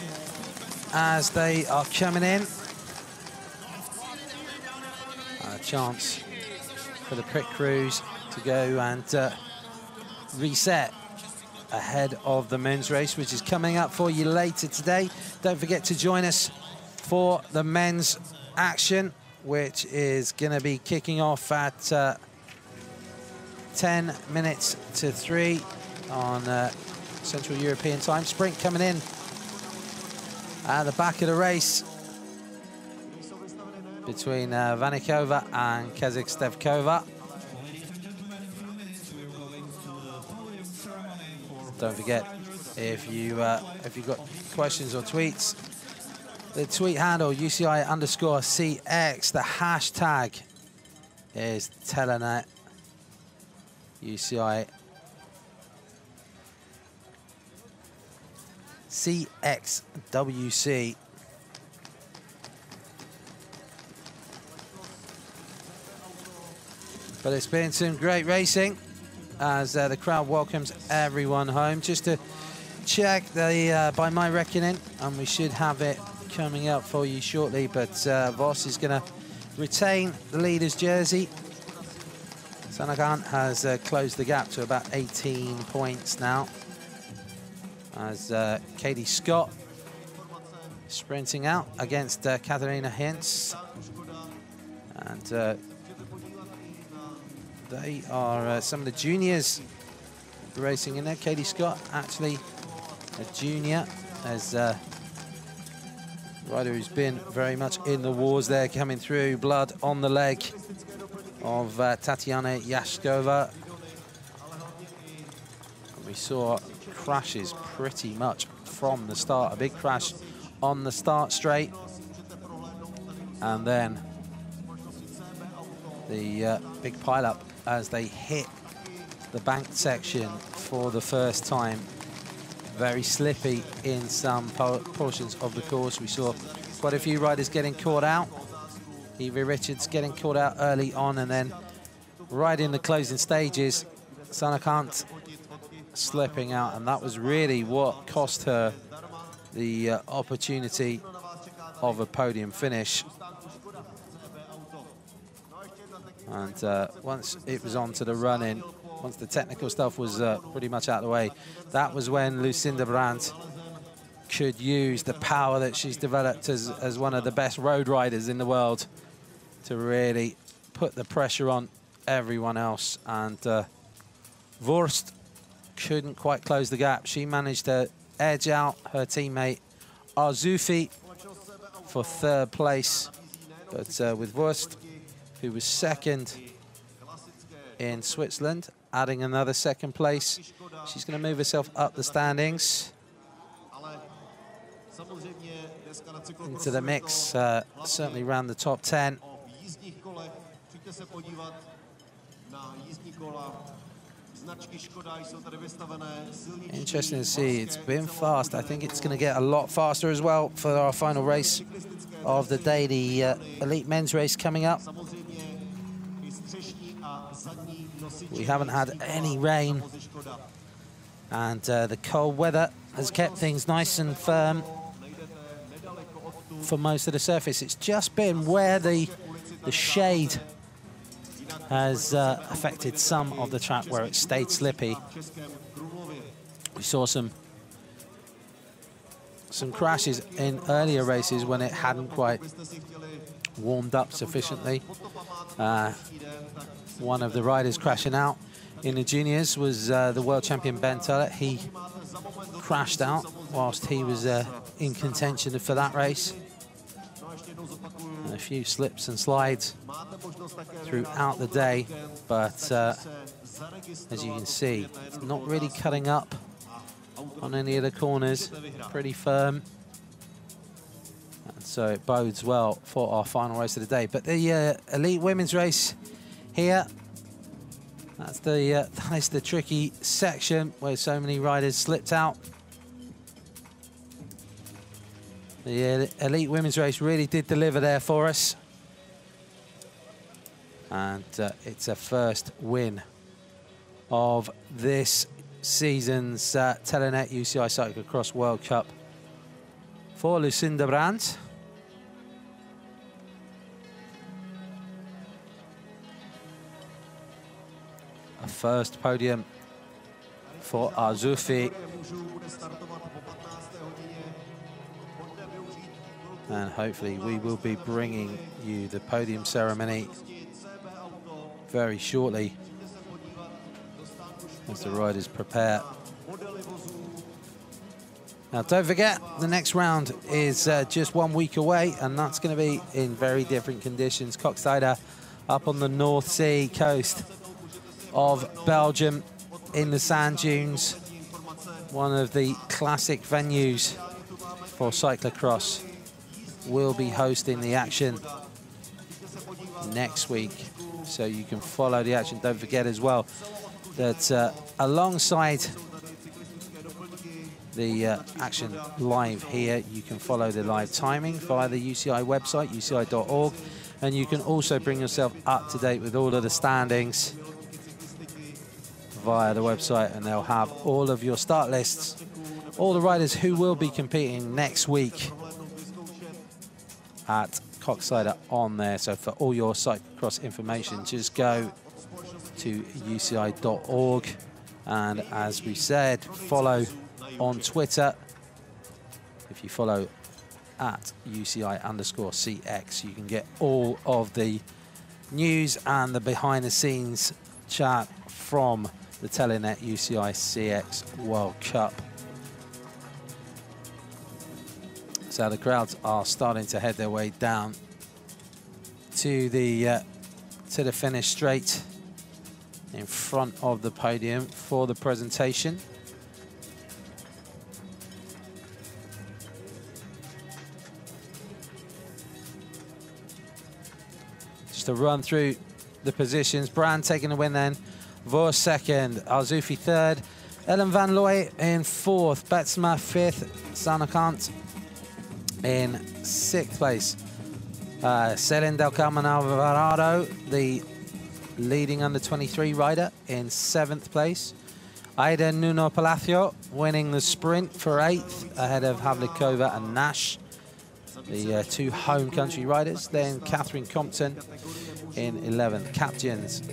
as they are coming in. A chance for the pit crews to go and reset ahead of the men's race, which is coming up for you later today. Don't forget to join us for the men's action, which is going to be kicking off at 10 minutes to 3 on Central European time. Sprint coming in at the back of the race between Vanikova and Kazakstevkova. Don't forget, if you've got questions or tweets, the tweet handle UCI_CX, the hashtag is Telenet UCI CXWC. But it's been some great racing as the crowd welcomes everyone home. Just to check the by my reckoning, and we should have it coming up for you shortly, but Voss is going to retain the leader's jersey. Sanne Cant has closed the gap to about 18 points now, as Katie Scott sprinting out against Katerina Nash. And they are some of the juniors racing in there. Katie Scott, actually a junior, as a rider who's been very much in the wars there, coming through, blood on the leg of Tatiana Yashkova. We saw crashes pretty much from the start. A big crash on the start straight, and then the big pile-up as they hit the banked section for the first time. Very slippy in some portions of the course. We saw quite a few riders getting caught out. Evie Richards getting caught out early on, and then right in the closing stages, Sanne Cant slipping out, and that was really what cost her the opportunity of a podium finish. And once it was on to the run-in, once the technical stuff was pretty much out of the way, that was when Lucinda Brandt could use the power that she's developed as one of the best road riders in the world to really put the pressure on everyone else. And Voss couldn't quite close the gap. She managed to edge out her teammate Arzufi for 3rd place. But with Voss, who was 2nd in Switzerland, adding another 2nd place, she's going to move herself up the standings into the mix, certainly around the top 10. Interesting to see. It's been fast. I think it's going to get a lot faster as well for our final race of the day, the elite men's race coming up. We haven't had any rain, and the cold weather has kept things nice and firm for most of the surface. It's just been where the shade has affected some of the track where it stayed slippy. We saw some crashes in earlier races when it hadn't quite warmed up sufficiently. One of the riders crashing out in the juniors was the world champion Ben Tullett. He crashed out whilst he was in contention for that race. And a few slips and slides throughout the day, but as you can see, it's not really cutting up on any of the corners, pretty firm. And so it bodes well for our final race of the day. But the elite women's race here, that is the tricky section where so many riders slipped out. The elite women's race really did deliver there for us. And it's a first win of this season's Telenet UCI Cyclocross World Cup for Lucinda Brandt. A first podium for Arzufi. And hopefully we will be bringing you the podium ceremony very shortly as the riders prepare. Now don't forget, the next round is just 1 week away, and that's going to be in very different conditions. Koksijde up on the North Sea coast of Belgium in the sand dunes, one of the classic venues for cyclocross, will be hosting the action next week, so you can follow the action. Don't forget as well that alongside the action live here, you can follow the live timing via the UCI website, uci.org, and you can also bring yourself up to date with all of the standings via the website, and they'll have all of your start lists, all the riders who will be competing next week at Koksijde on there. So for all your cyclocross information, just go to uci.org, and as we said, follow on Twitter. If you follow at UCI_CX, you can get all of the news and the behind the scenes chat from the Telenet UCI CX World Cup. So the crowds are starting to head their way down to the finish straight in front of the podium for the presentation. Just to run through the positions: Brandt taking the win then, Voss second, Arzufi third, Ellen van Looy in fourth, Betsma fifth, Sanakant in sixth place. Selen del Carmen Alvarado, the leading under-23 rider, in seventh place. Aida Nuno Palacio winning the sprint for eighth, ahead of Havlikova and Nash, the two home country riders. Then Catherine Compton in 11th, Captains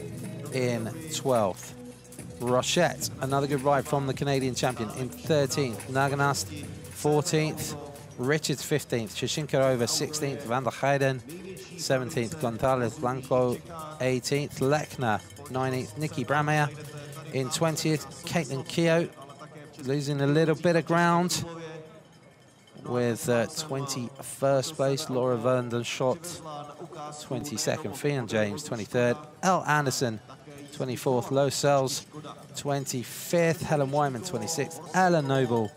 in 12th. Rochette, another good ride from the Canadian champion, in 13th. Naganast 14th. Richards 15th, Shashinkarova 16th, Van der Heijden 17th, Gonzalez Blanco 18th, Lechner 19th, Nikki Brameyer in 20th. Caitlin Keogh losing a little bit of ground with 21st place. Laura Vandenschot, 22nd. Fionn James, 23rd. Elle Anderson, 24th. Lo Sells, 25th. Helen Wyman, 26th. Ella Noble,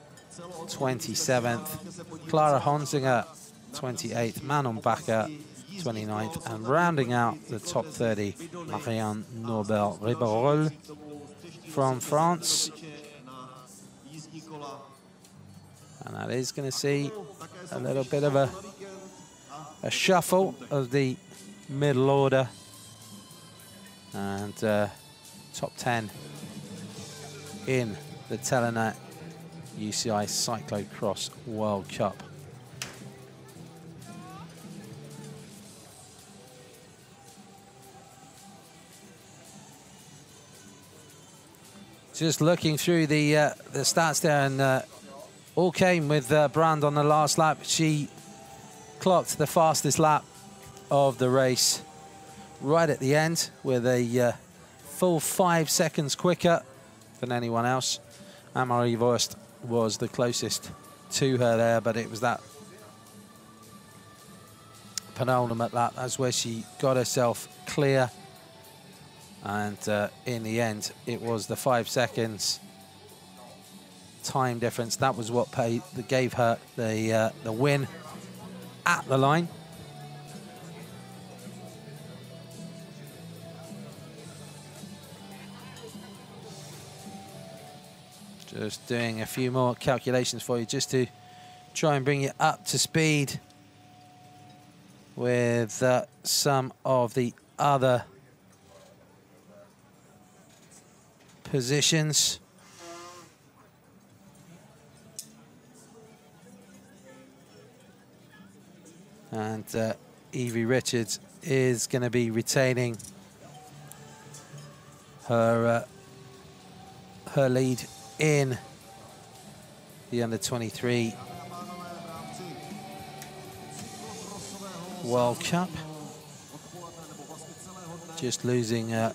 27th. Clara Honsinger, 28th. Manon Bakker, 29th. And rounding out the top 30, Marianne Norbert-Ribarol from France. And that is going to see a little bit of a shuffle of the middle order. And top 10 in the Telenet UCI Cyclocross World Cup. Just looking through the stats there, and all came with Brand on the last lap. She clocked the fastest lap of the race right at the end with a full 5 seconds quicker than anyone else. Mariana Voss was the closest to her there, but it was that penultimate lap. That's where she got herself clear. And in the end, it was the 5 seconds time difference. That was what gave her the win at the line. Just doing a few more calculations for you just to try and bring you up to speed with some of the other positions. And Evie Richards is going to be retaining her lead in the under-23 World Cup. Just losing a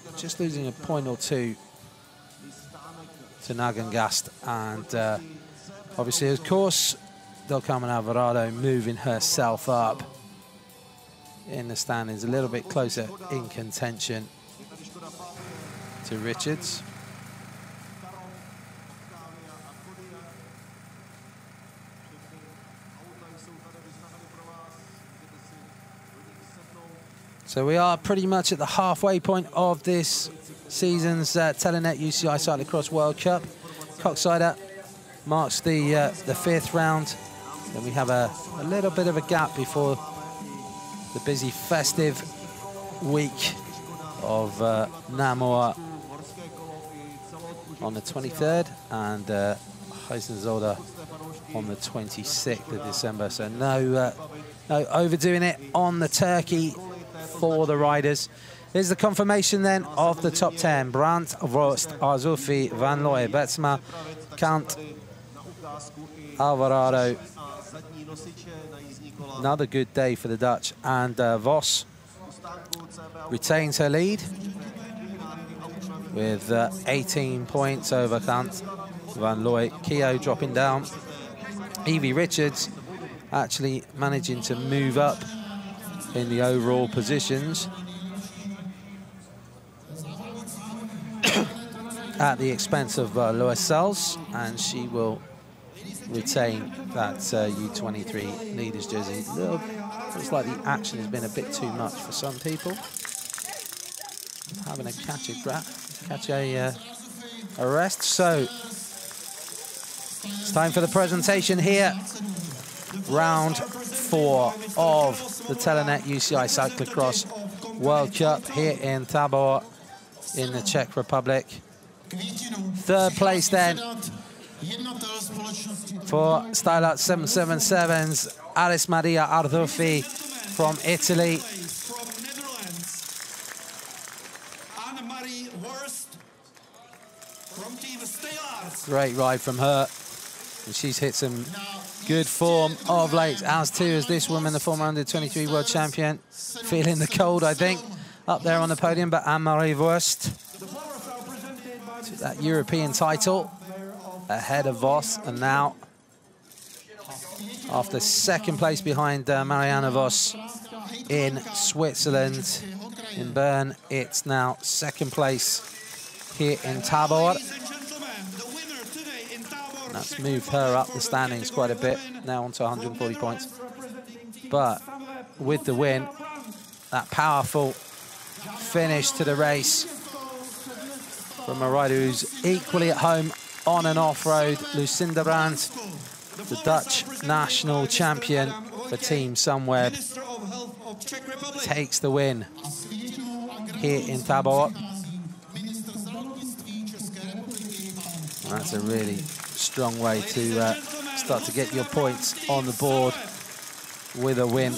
point or two to Nagangast, and obviously, of course, Del Carmen Alvarado moving herself up in the standings a little bit closer in contention to Richards. So we are pretty much at the halfway point of this season's Telenet UCI Cyclocross World Cup. Coxsider marks the 5th round. Then we have a little bit of a gap before the busy festive week of Namur on the 23rd and Heissenzoda on the 26th of December. So no overdoing it on the turkey for the riders. Here's the confirmation then of the top 10. Brandt, Voss, Arzufi, Van Looy, Betsma, Kant, Alvarado. Another good day for the Dutch. And Voss retains her lead with 18 points over Kant, Van Looy. Keogh dropping down. Evie Richards actually managing to move up in the overall positions at the expense of Lois Sells, and she will retain that U23 leaders jersey. Looks like the action has been a bit too much for some people. Having to catch a rest. So it's time for the presentation here. Round 4 of the Telenet UCI Cyclocross World Cup here in Tabor in the Czech Republic. 3rd place then for Stylat 777's Alice Maria Ardufi from Italy. Great ride from her, and she's hit some good form of late, as too as this woman, the former under-23 world champion, feeling the cold, I think, up there on the podium. But Anne-Marie Voss that European title ahead of Voss, and now after second place behind Mariana Voss in Switzerland, in Bern, it's now second place here in Tabor. That's moved her up the standings quite a bit, now onto 140 points. But with the win, that powerful finish to the race from a rider who's equally at home on and off-road, Lucinda Brandt, the Dutch national champion for Team Sunweb, takes the win here in Tabor. And that's a really strong way to start to get your points on the board with a win.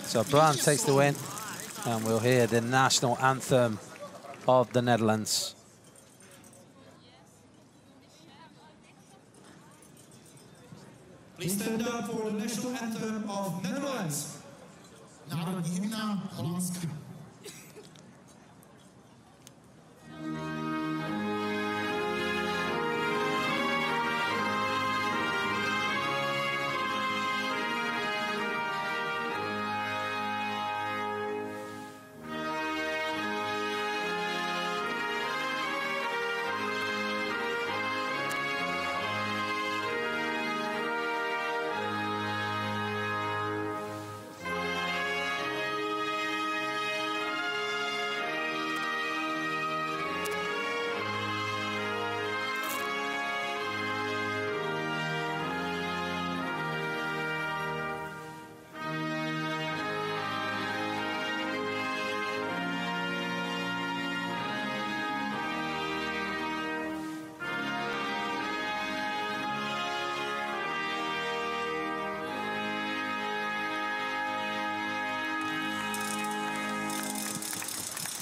So Brandt takes the win, and we'll hear the national anthem of the Netherlands. Please stand up for the national anthem of Netherlands. Národní hymna Holandska.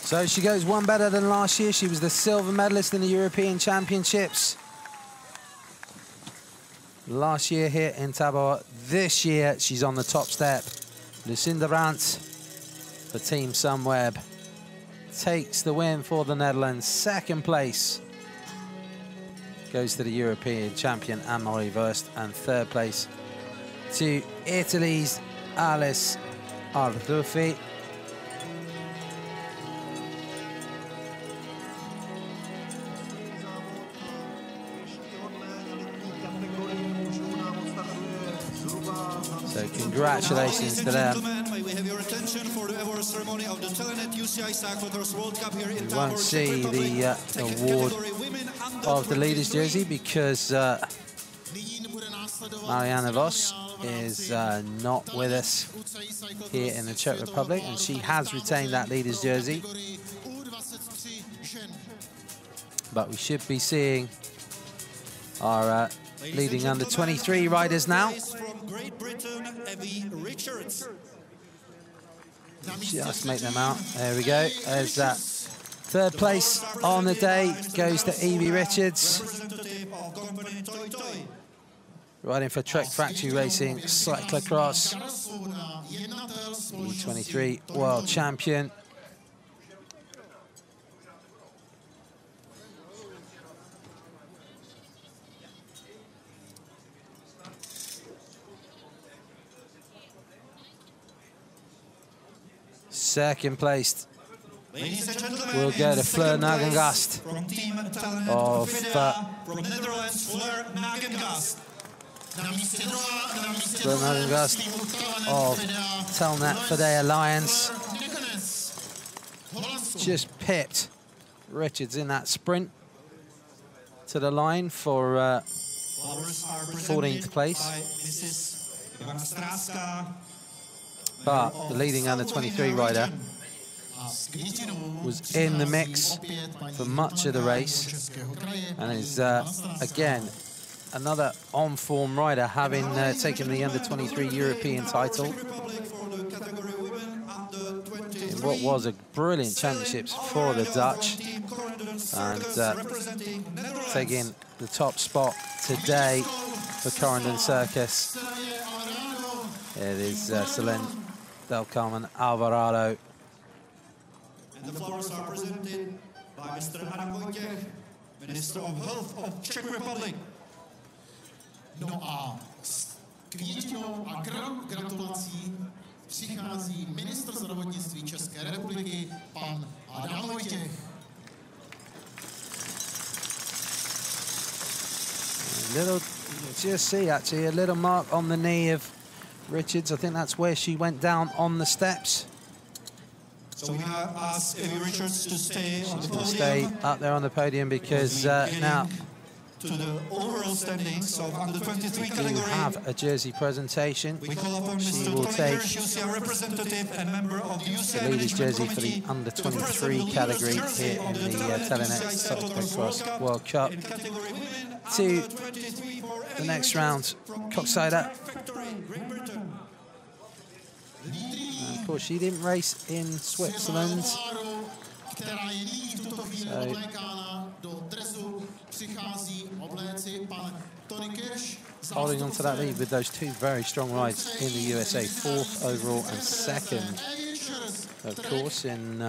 So she goes one better than last year. She was the silver medalist in the European Championships last year here in Tabor. This year, she's on the top step. Lucinda Brandt for Team Sunweb takes the win for the Netherlands. Second place goes to the European champion, Anne-Marie Wurst, and third place to Italy's Alice Arduffi. So congratulations to them. May we have your attention for the award ceremony of the Telenet UCI Cyclocross World Cup here in We Tabor, won't see the award of the leaders jersey because Mariana Voss is not with us here in the Czech Republic, and she has retained that leaders jersey. But we should be seeing our leading under 23 riders now. Just make them out. There we go. There's that. Third place on the day goes to Evie Richards, riding for Czech Factory Racing Cyclocross, E23 world champion. Second placed will go to Fleur Nagengast of from the Netherlands, Fleur Nagengast. Fleur Nagengast of Telnet Fidei Alliance. Just pipped Richards in that sprint to the line for 14th place. But the leading under 23 rider was in the mix for much of the race, and is again another on-form rider, having taken the under 23 European title in what was a brilliant championships for the Dutch, and taking the top spot today for Corendon Circus. It is Selene Del Carmen Alvarado. And the flowers are presented by Mr. Mariana Voss, Minister of Health of Czech Republic. No a s květinou a gratulací přichází ministr zdravotnictví České republiky, pan Mariana Voss. Little, just see actually a little mark on the knee of Richards. I think that's where she went down on the steps. So we ask Evie Richards to stay on the podium. Stay up there on the podium because now to the overall standings of under 23 category. We have a jersey presentation. We call upon Mr. Telenet UCI representative and member of the UCI the ladies jersey for the under 23 category here in the Telenet Cyclocross World Cup. To the next round, Coxsider. Of course, she didn't race in Switzerland. So, holding on to that lead with those two very strong rides in the USA, 4th overall and 2nd, of course, in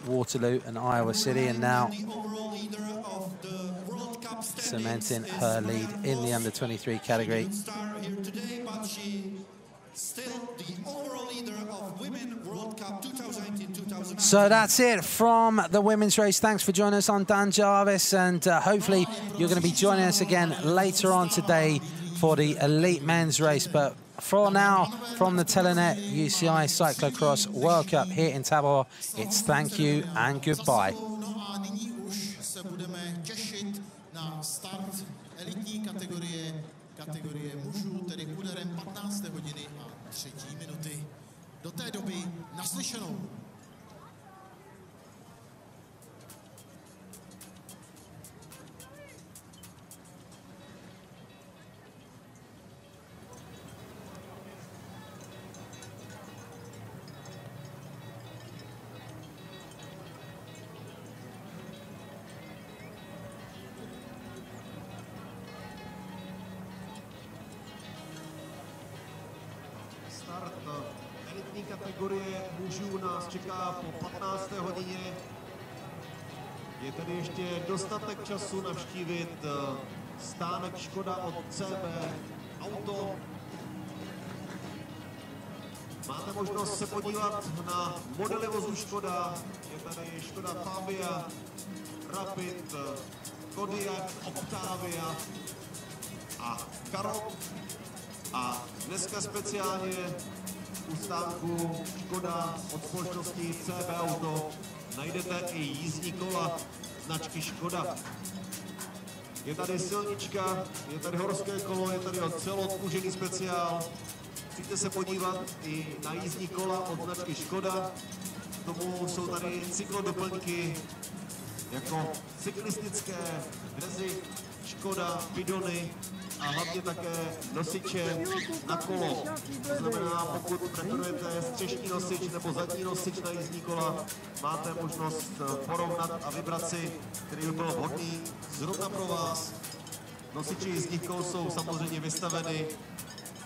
Waterloo and Iowa City, and now cementing her lead in the under 23 category. So that's it from the women's race. Thanks for joining us on Dan Jarvis, and hopefully you're going to be joining us again later on today for the elite men's race. But for now, from the Telenet UCI Cyclocross World Cup here in Tabor, it's thank you and goodbye. Kategorie mužů, tedy úderem 15. hodiny a 3. minuty. Do té doby naslyšenou. Elitní kategorie mužů nás čeká po 15. hodině. Je tady ještě dostatek času navštívit stánek Škoda od CB Auto. Máte možnost se podívat na modely vozu Škoda. Je tady Škoda Fabia, Rapid, Kodiaq, Octavia a Karoq. A dneska speciálně u stánku Škoda od společnosti CB Auto najdete i jízdní kola značky Škoda. Je tady silnička, je tady horské kolo, je tady celoodpružený speciál. Přijďte se podívat i na jízdní kola od značky Škoda. K tomu jsou tady cyklodoplňky jako cyklistické dresy Škoda, bidony a hlavně také nosiče na kolo. To znamená, pokud preferujete střešní nosič nebo zadní nosič na jízdní kola, máte možnost porovnat a vybrat si, který by byl vhodný zrovna pro vás. Nosiče jízdních kol jsou samozřejmě vystaveny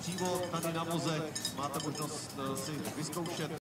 přímo tady na voze. Máte možnost si vyzkoušet